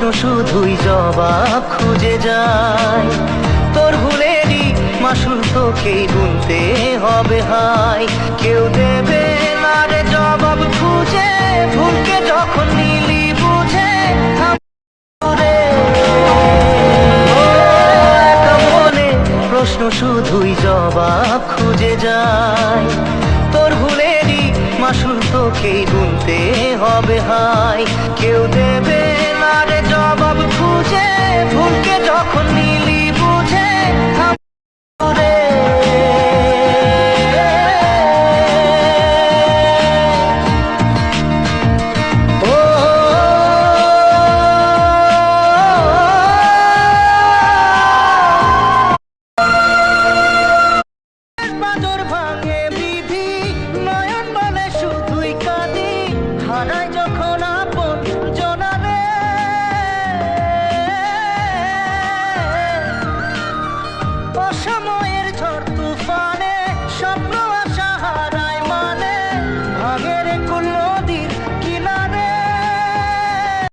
প্রশ্ন শুধুই জবাব খুঁজে যায়। তোর ভুলেরই মাসুল তোকেই গুনতে হবে হাই। কেউ দেবে না রে জবাব খুঁজে, ভুলকে যখন নিলি বুঝে মনে প্রশ্ন শুধুই জবাব খুঁজে যায়। তোর ভুলেরই মাসুল তোকেই গুনতে হবে হাই। কেউ দেবে না রে জবাব খুঁজে, ভুলকে যখন নিলি বুঝে বাদর ভাঙে বিধি, নয়ন বলে শুধুই কাঁদি, হারাই যখন আপন জনারে। অসময়